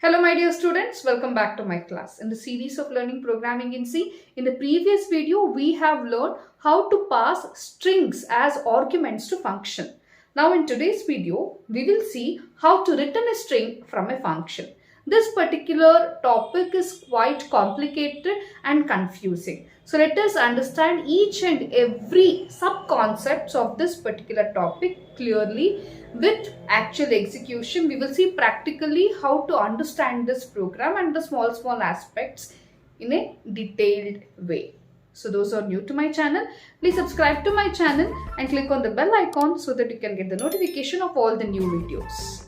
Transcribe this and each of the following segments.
Hello my dear students, welcome back to my class. In the series of learning programming in C, in the previous video we have learned how to pass strings as arguments to function. Now in today's video, we will see how to return a string from a function. This particular topic is quite complicated and confusing. So let us understand each and every sub-concepts of this particular topic clearly. With actual execution, we will see practically how to understand this program and the small aspects in a detailed way. So those who are new to my channel, please subscribe to my channel and click on the bell icon so that you can get the notification of all the new videos.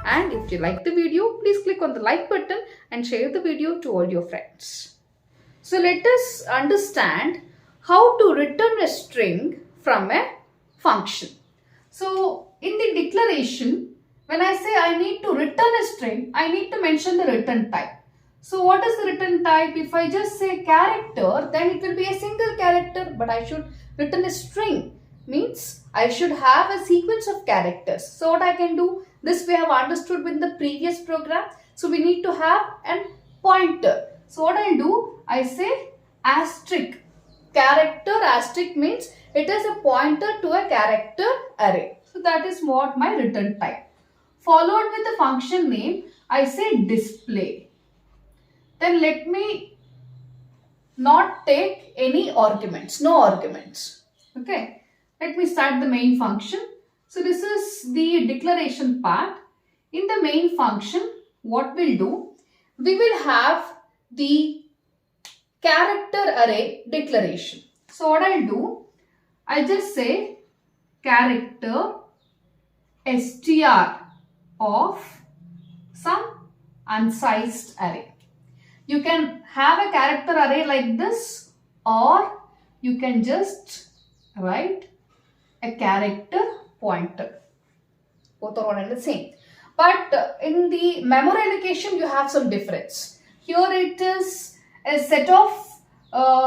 And if you like the video, please click on the like button and share the video to all your friends. So let us understand how to return a string from a function. So in the declaration, when I say I need to return a string, I need to mention the return type. So what is the return type? If I just say character, then it will be a single character, but I should return a string. Means I should have a sequence of characters. So what I can do, this we have understood with the previous program. So we need to have a pointer. So what I'll do, I say asterisk. Character asterisk means it is a pointer to a character array. So that is what my return type. Followed with the function name, I say display. Then let me not take any arguments, no arguments. Okay. Let me start the main function. So this is the declaration part. In the main function, what we'll do, we will have the character array declaration. So what I'll do, I just say character str of some unsized array. You can have a character array like this, or you can just write a character pointer. Both are one and the same. But in the memory allocation, you have some difference. Here it is a set of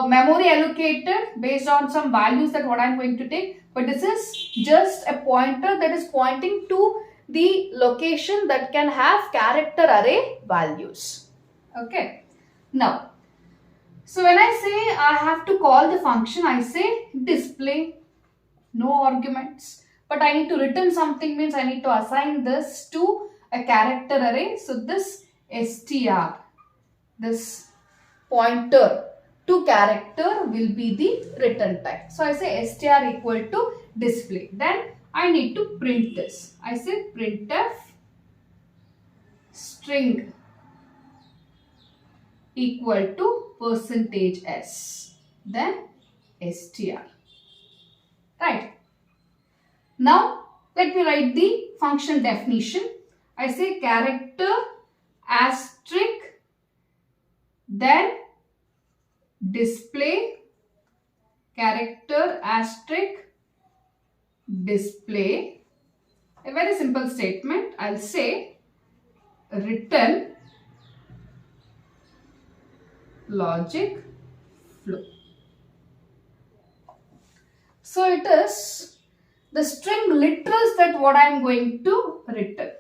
memory allocated based on some values that what I am going to take. But this is just a pointer that is pointing to the location that can have character array values. Okay. Now, so when I say I have to call the function, I say display, no arguments. But I need to return something means I need to assign this to a character array. So this str, this pointer to character will be the return type. So I say str equal to display. Then I need to print this. I say printf string equal to %s. Then str. Right. Now let me write the function definition. I say character asterisk, then display, character asterisk, display. A very simple statement. I'll say return logic flow. So it is the string literals that what I am going to return.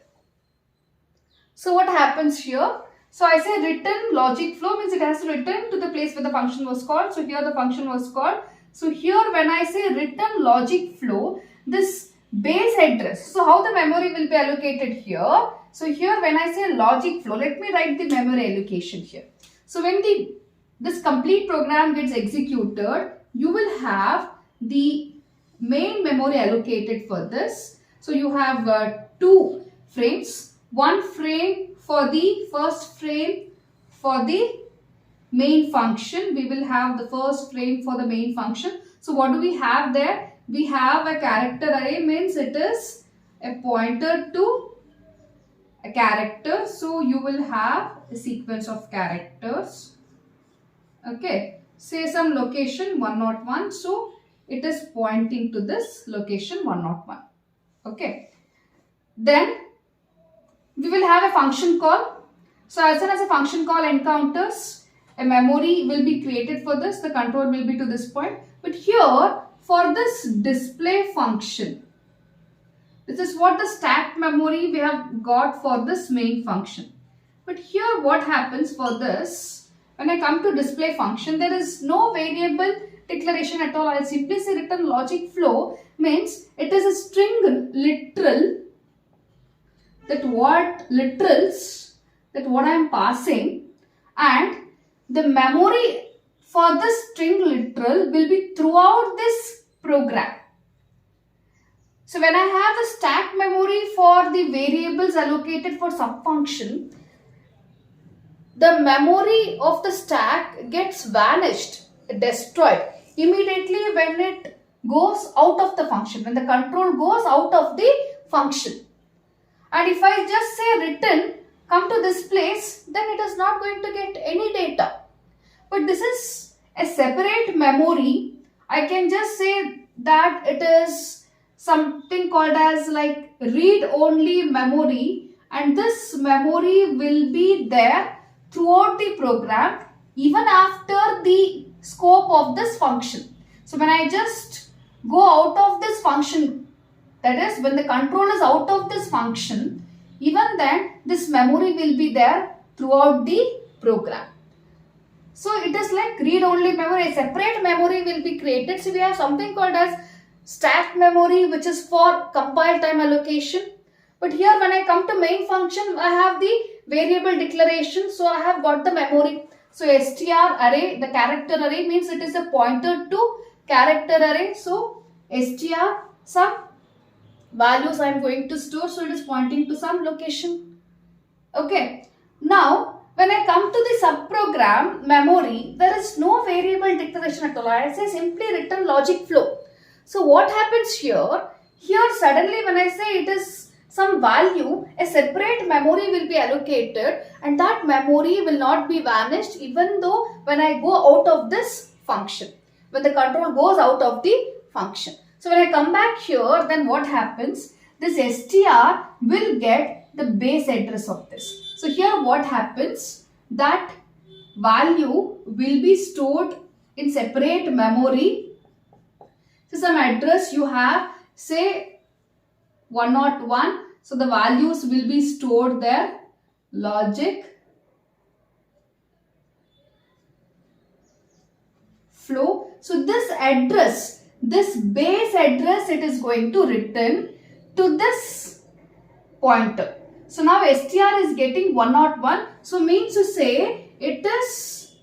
So what happens here? So I say return logic flow means it has to return to the place where the function was called. So here the function was called. So here when I say return logic flow, this base address. So how the memory will be allocated here? So here when I say logic flow, let me write the memory allocation here. So when this complete program gets executed, you will have the main memory allocated for this. So you have two frames. One frame for the first frame for the main function. We will have the first frame for the main function. So what do we have there? We have a character array means it is a pointer to a character. So you will have a sequence of characters. Okay. Say some location 101. So it is pointing to this location 101. Okay. Then we will have a function call. So as soon as a function call encounters, a memory will be created for this. The control will be to this point. But here for this display function, this is what the stack memory we have got for this main function. But here what happens for this, when I come to display function, there is no variable declaration at all. I'll simply say return logic flow, means it is a string literal, that what I am passing, and the memory for this string literal will be throughout this program. So when I have the stack memory for the variables allocated for some function, the memory of the stack gets vanished, destroyed immediately when it goes out of the function, when the control goes out of the function. And if I just say return, come to this place, then it is not going to get any data. But this is a separate memory. I can just say that it is something called as like read-only memory, and this memory will be there throughout the program even after the scope of this function. So when I just go out of this function, that is when the control is out of this function, even then this memory will be there throughout the program. So it is like read-only memory, a separate memory will be created. So we have something called as stack memory, which is for compile time allocation. But here when I come to main function, I have the variable declaration. So I have got the memory. So str array, the character array, means it is a pointer to character array. So str, some values I am going to store. So it is pointing to some location. Okay. Now when I come to the subprogram memory, there is no variable declaration at all. I say simply return logic flow. So what happens here? Here suddenly when I say it is some value, a separate memory will be allocated, and that memory will not be vanished even though when I go out of this function, when the control goes out of the function. So when I come back here, then what happens? This str will get the base address of this. So here what happens? That value will be stored in separate memory. So some address you have, say 101. So the values will be stored there. Logic flow. So this address, this base address, it is going to return to this pointer. So now str is getting 101. So means to say it is,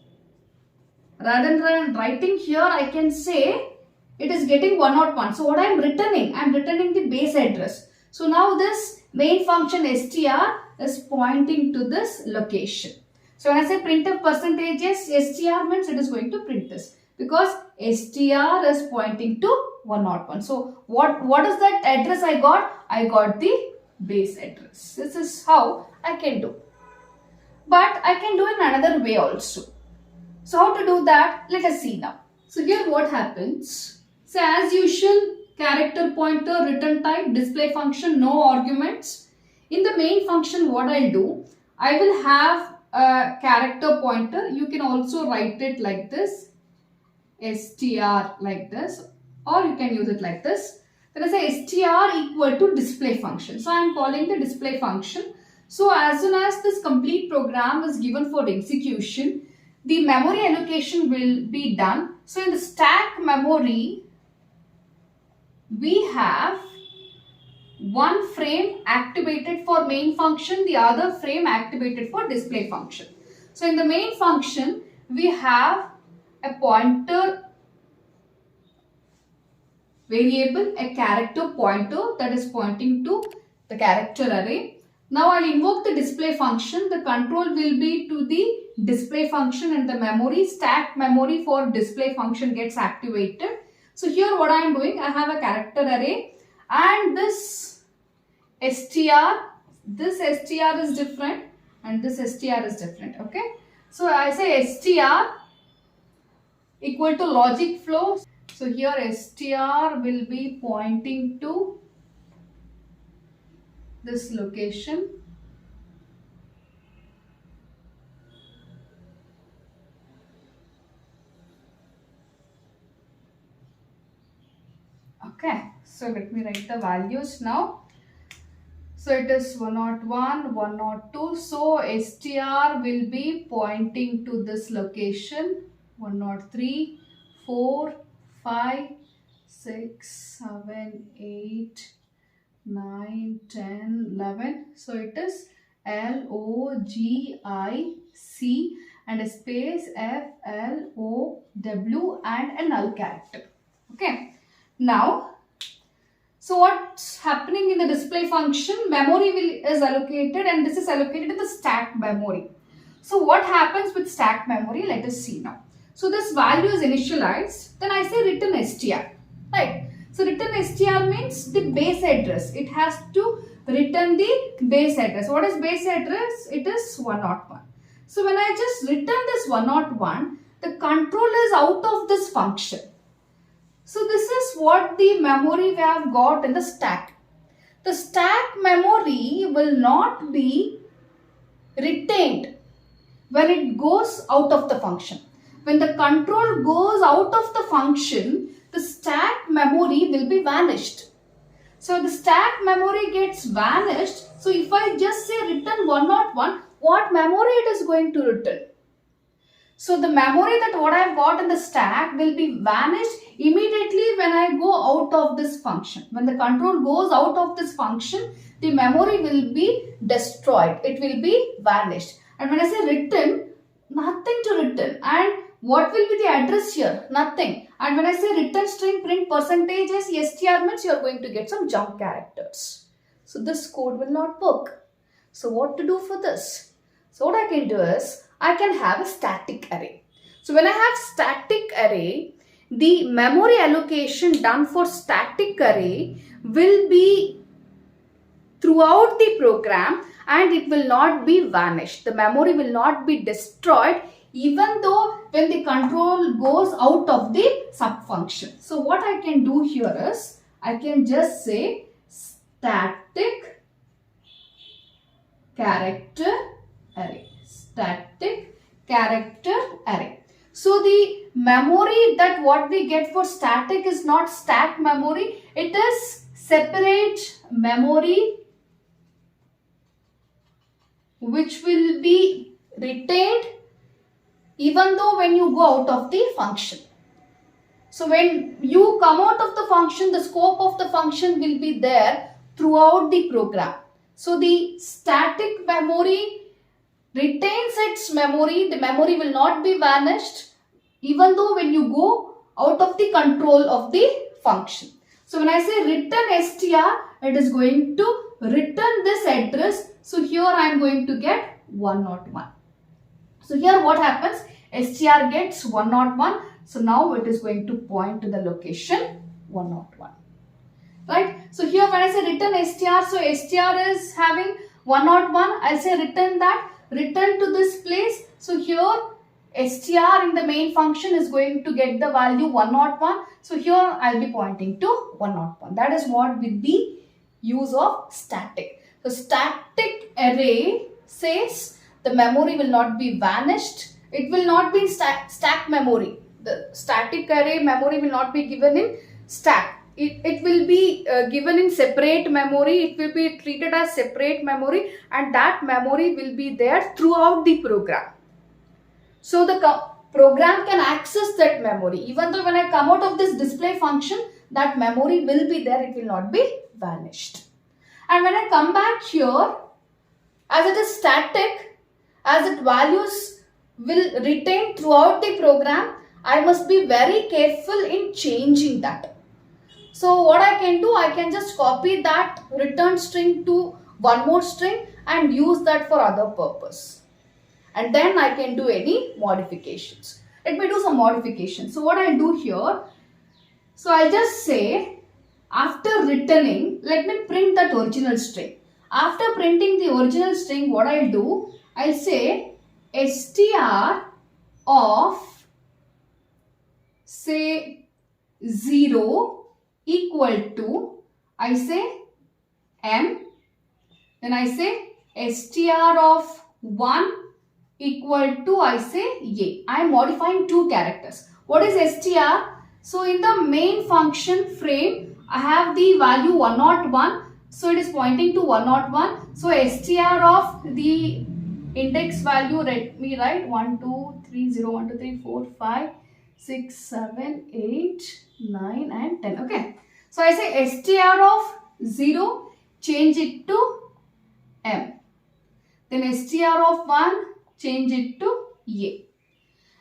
rather than writing here, I can say it is getting 101. So what I am returning? I am returning the base address. So now this main function str is pointing to this location. So when I say printf percentages, str means it is going to print this, because str is pointing to 101. So what is that address I got? I got the base address. This is how I can do. But I can do in another way also. So how to do that? Let us see now. So here what happens? So as usual, character pointer, return type, display function, no arguments. In the main function, what I'll do, I will have a character pointer. You can also write it like this, str like this, or you can use it like this. Then I say str equal to display function. So I am calling the display function. So as soon as this complete program is given for execution, the memory allocation will be done. So in the stack memory, we have one frame activated for main function, the other frame activated for display function. So in the main function, we have a pointer variable, a character pointer that is pointing to the character array. Now I'll invoke the display function. The control will be to the display function, and the memory, stack memory for display function gets activated. So here what I am doing, I have a character array, and this str is different and this str is different. Okay. So I say str equal to logic flow. So here str will be pointing to this location. Okay, so let me write the values now. So it is 101, 102. So str will be pointing to this location 103, 4, 5, 6, 7, 8, 9, 10, 11. So it is LOGIC and a space FLOW and a null character. Okay. Now, so what's happening in the display function? Memory is allocated, and this is allocated in the stack memory. So what happens with stack memory? Let us see now. So this value is initialized. Then I say return str. Right. So return str means the base address. It has to return the base address. What is base address? It is 101. So when I just return this 101, the control is out of this function. So this is what the memory we have got in the stack. The stack memory will not be retained when it goes out of the function. When the control goes out of the function, the stack memory will be vanished. So the stack memory gets vanished. So if I just say return 101, what memory it is going to return? So the memory that what I have got in the stack will be vanished immediately when I go out of this function. When the control goes out of this function, the memory will be destroyed. It will be vanished. And when I say return, nothing to return. And what will be the address here? Nothing. And when I say return string print percentage as str means you are going to get some jump characters. So this code will not work. So what to do for this? So what I can do is, I can have a static array. So when I have static array, the memory allocation done for static array will be throughout the program and it will not be vanished. The memory will not be destroyed even though when the control goes out of the subfunction. So what I can do here is, I can just say static character array. Static character array. So the memory that what we get for static is not stack memory. It is separate memory which will be retained even though when you go out of the function. So when you come out of the function, the scope of the function will be there throughout the program. So the static memory retains its memory. The memory will not be vanished even though when you go out of the control of the function. So when I say return str, it is going to return this address. So here I am going to get 101. So here what happens? Str gets 101. So now it is going to point to the location 101. Right? So here when I say return str, so str is having 101. I'll say return that. Return to this place. So here str in the main function is going to get the value 101. So here I'll be pointing to 101. That is what with the use of static. So static array says the memory will not be vanished. It will not be in stack memory. The static array memory will not be given in stack. It will be given in separate memory. It will be treated as separate memory and that memory will be there throughout the program. So the program can access that memory. Even though when I come out of this display function, that memory will be there. It will not be vanished. And when I come back here, as it is static, as its values will retain throughout the program, I must be very careful in changing that. So what I can do, I can just copy that return string to one more string and use that for other purpose. And then I can do any modifications. Let me do some modifications. So what I'll do here, so I'll just say after returning, let me print that original string. After printing the original string, what I'll do, I'll say str of say 0 equal to, I say m, then I say str of 1 equal to, I say a. I am modifying two characters. What is str? So in the main function frame, I have the value 101. So it is pointing to 101. So str of the index value, let me write 1 2 3 0 1 2 3 4 5 6 7 8 9 and 10. Okay. So I say str of 0, change it to m. Then str of 1, change it to a.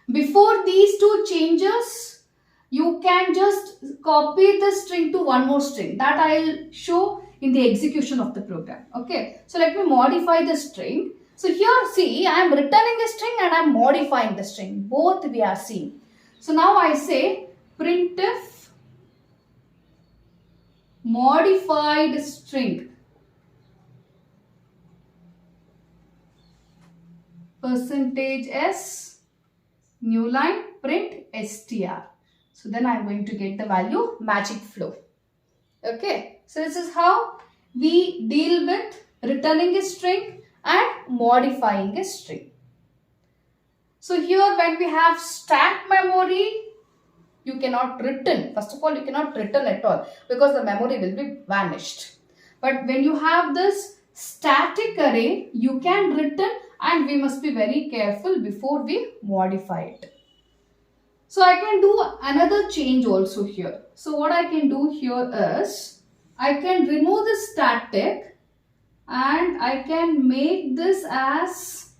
Before these two changes, you can just copy the string to one more string. That I'll show in the execution of the program. Okay. So let me modify the string. So here see, I am returning a string and I am modifying the string. Both we are seeing. So now I say printf modified string %s new line print str. So then I'm going to get the value magic flow. Okay. So this is how we deal with returning a string and modifying a string. So here when we have stack memory, you cannot return. First of all, you cannot return at all because the memory will be vanished. But when you have this static array, you can return, and we must be very careful before we modify it. So I can do another change also here. So what I can do here is, I can remove the static and I can make this as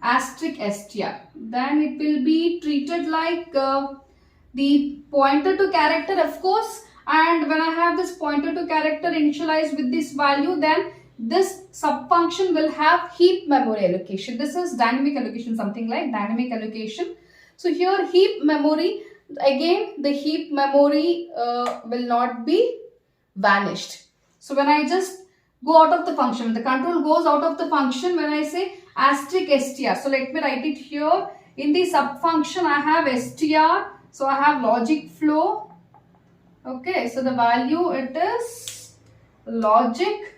asterisk str. Then it will be treated like the pointer to character, of course. And when I have this pointer to character initialized with this value, then this subfunction will have heap memory allocation. This is dynamic allocation, something like dynamic allocation. So here heap memory, again the heap memory will not be vanished. So when I just go out of the function, the control goes out of the function when I say asterisk str. So let me write it here. In the subfunction I have str. So I have logic flow. Okay, so the value it is logic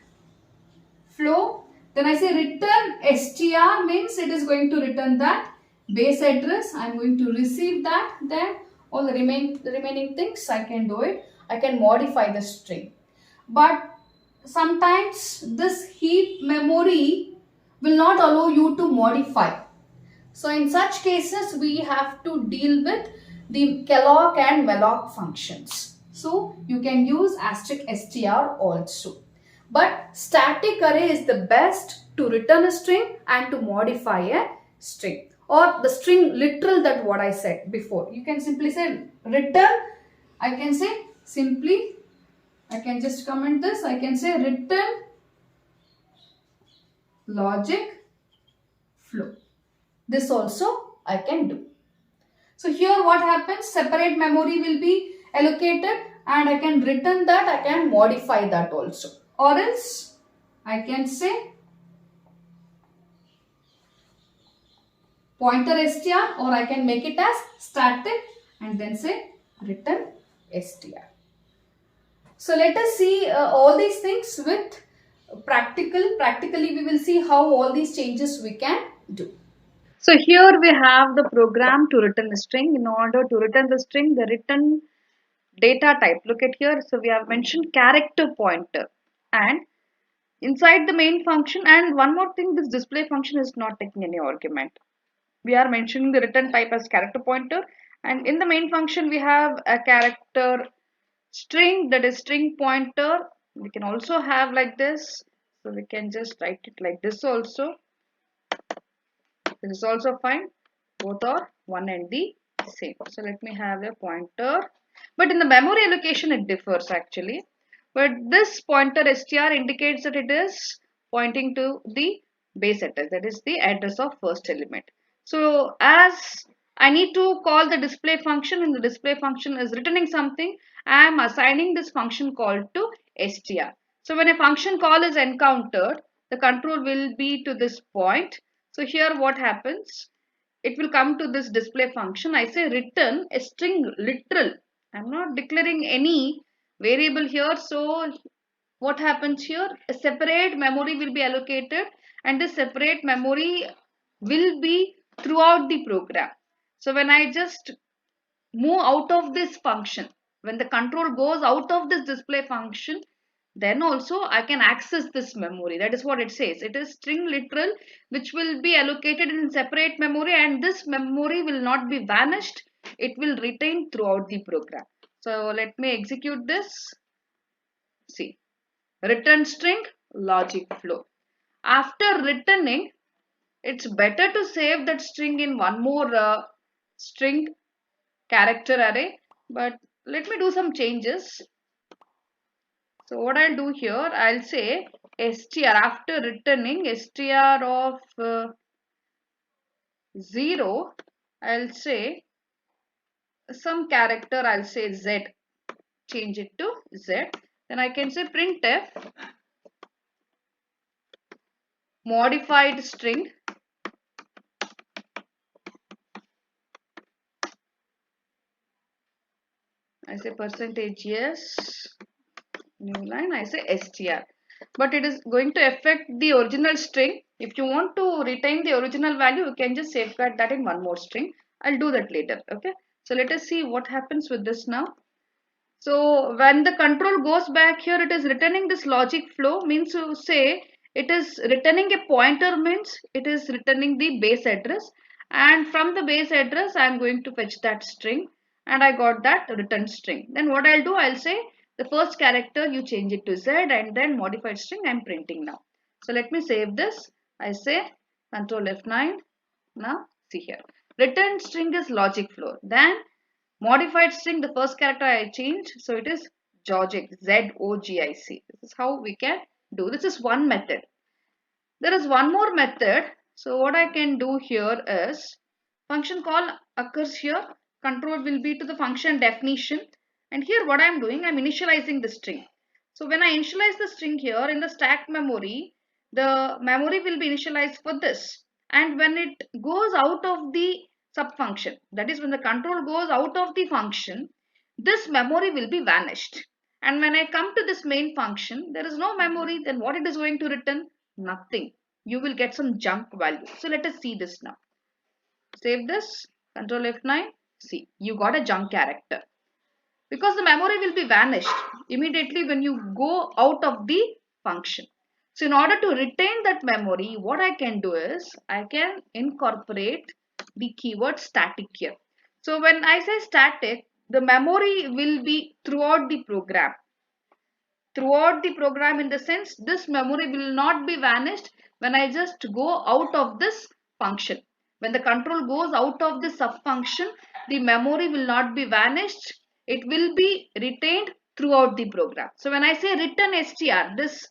flow. Then I say return str means it is going to return that base address. I am going to receive that. Then all the remaining things I can do it. I can modify the string. But sometimes this heap memory will not allow you to modify. So in such cases, we have to deal with the calloc and malloc functions. So you can use asterisk str also. But static array is the best to return a string and to modify a string. Or the string literal, that what I said before. You can simply say return. I can say simply, I can just comment this. I can say return logic flow. This also I can do. So here what happens, separate memory will be allocated and I can return that, I can modify that also. Or else I can say pointer str, or I can make it as static and then say return str. So let us see all these things with practically we will see how all these changes we can do. So here we have the program to return the string. In order to return the string, the return data type. Look at here. So we have mentioned character pointer, and inside the main function, and one more thing, this display function is not taking any argument. We are mentioning the return type as character pointer, and in the main function we have a character string, that is string pointer. We can also have like this. So we can just write it like this also. This is also fine. Both are one and the same. So let me have a pointer. But in the memory allocation it differs actually. But this pointer str indicates that it is pointing to the base address. That is the address of first element. So as I need to call the display function and the display function is returning something, I am assigning this function call to str. So when a function call is encountered, the control will be to this point. So here what happens? It will come to this display function. I say return a string literal. I'm not declaring any variable here. So what happens here? A separate memory will be allocated, and this separate memory will be throughout the program. So when I just move out of this function, When the control goes out of this display function, then also I can access this memory. That is what it says. It is string literal, which will be allocated in separate memory, and this memory will not be vanished. It will retain throughout the program. So let me execute this. See, return string, logic flow. After returning, it's better to save that string in one more string character array. But let me do some changes. So what I'll do here, I'll say str after returning str of 0, I'll say some character, I'll say z, change it to z. Then I can say printf modified string I say percentage yes, new line, I say str. But it is going to affect the original string. If you want to retain the original value, you can just safeguard that in one more string. I'll do that later. Okay. So let us see what happens with this now. So when the control goes back here, it is returning this logic flow, means to say it is returning a pointer, means it is returning the base address, and from the base address I am going to fetch that string, and I got that return string. Then what I'll do, I'll say the first character you change it to z, and then modified string I'm printing now. So let me save this. I say control F9. Now see here, return string is logic flow. Then modified string, the first character I changed, so it is Zogic, Z-O-G-I-C. This is how we can do. This is one method. There is one more method. So what I can do here is, function call occurs here. Control will be to the function definition. And here what I am doing, I am initializing the string. So when I initialize the string here in the stack memory, the memory will be initialized for this. And when it goes out of the subfunction, that is when the control goes out of the function, this memory will be vanished. And when I come to this main function, there is no memory, then what it is going to return? Nothing. You will get some junk value. So let us see this now. Save this, control F9. See, you got a junk character, because the memory will be vanished immediately when you go out of the function. So in order to retain that memory, what I can do is I can incorporate the keyword static here. So when I say static, the memory will be throughout the program. Throughout the program, in the sense this memory will not be vanished when I just go out of this function. When the control goes out of the sub function, the memory will not be vanished. It will be retained throughout the program. So when I say return str, this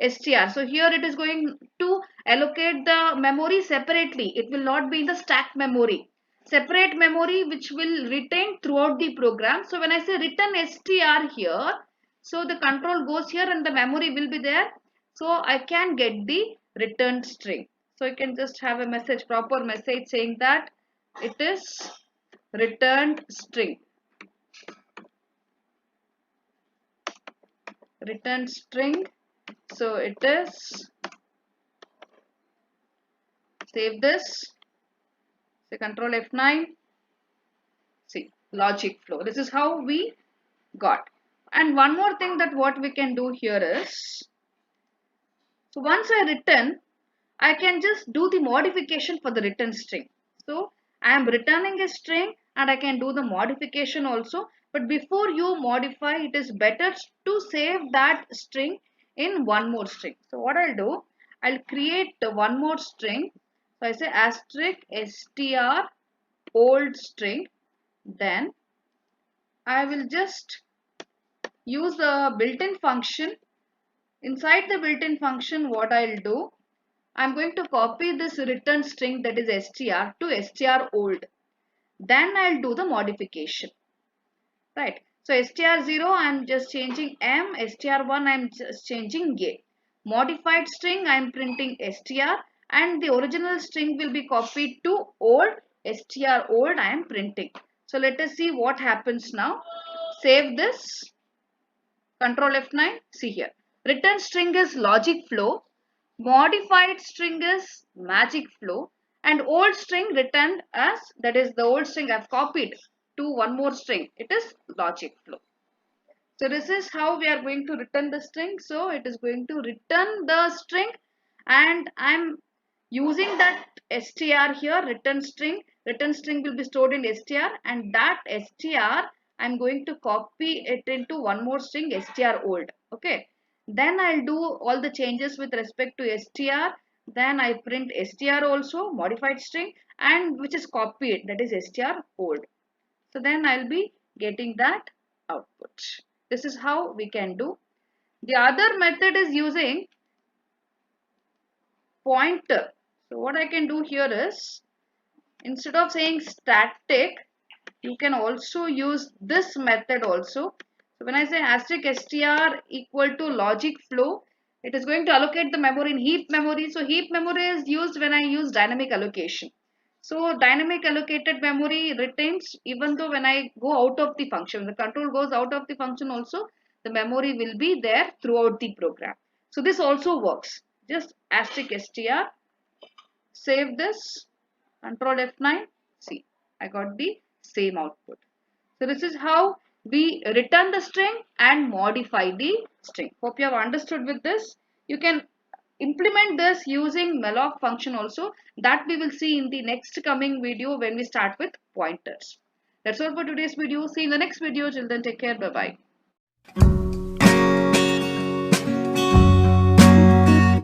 str, so here it is going to allocate the memory separately. It will not be in the stack memory. Separate memory which will retain throughout the program. So when I say return str here, so the control goes here and the memory will be there. So I can get the returned string. So you can just have a message, proper message saying that it is returned string. Returned string. So it is, save this. Say control F9. See, logic flow. This is how we got. And one more thing that what we can do here is, so once I return, I can just do the modification for the return string. So I am returning a string and I can do the modification also. But before you modify, it is better to save that string in one more string. So what I'll do, I'll create one more string. So I say asterisk str old string. Then I will just use the built-in function. Inside the built-in function, what I'll do, I'm going to copy this return string, that is str, to str old. Then I'll do the modification. Right. So str0 I'm just changing m, str1 I'm just changing a. Modified string I'm printing str, and the original string will be copied to old, str old I am printing. So let us see what happens now. Save this. Control F9. See here. Return string is logic flow. Modified string is magic flow. And old string returned as, that is the old string I've copied to one more string. It is logic flow. So this is how we are going to return the string. So it is going to return the string, and I'm using that str here, return string. Return string will be stored in str, and that str I'm going to copy it into one more string, str old. Okay. Then I'll do all the changes with respect to str. Then I print str also, modified string, and which is copied, that is str old. So then I'll be getting that output. This is how we can do. The other method is using pointer. So what I can do here is, instead of saying static, you can also use this method also. So when I say asterisk str equal to logic flow, it is going to allocate the memory in heap memory. So heap memory is used when I use dynamic allocation. So dynamic allocated memory retains even though when I go out of the function, the control goes out of the function also, the memory will be there throughout the program. So this also works. Just asterisk str, save this, control F9, see, I got the same output. So this is how we return the string and modify the string. Hope you have understood with this. You can implement this using malloc function also, that we will see in the next coming video when we start with pointers. That's all for today's video. See you in the next video. Till then, take care. Bye bye.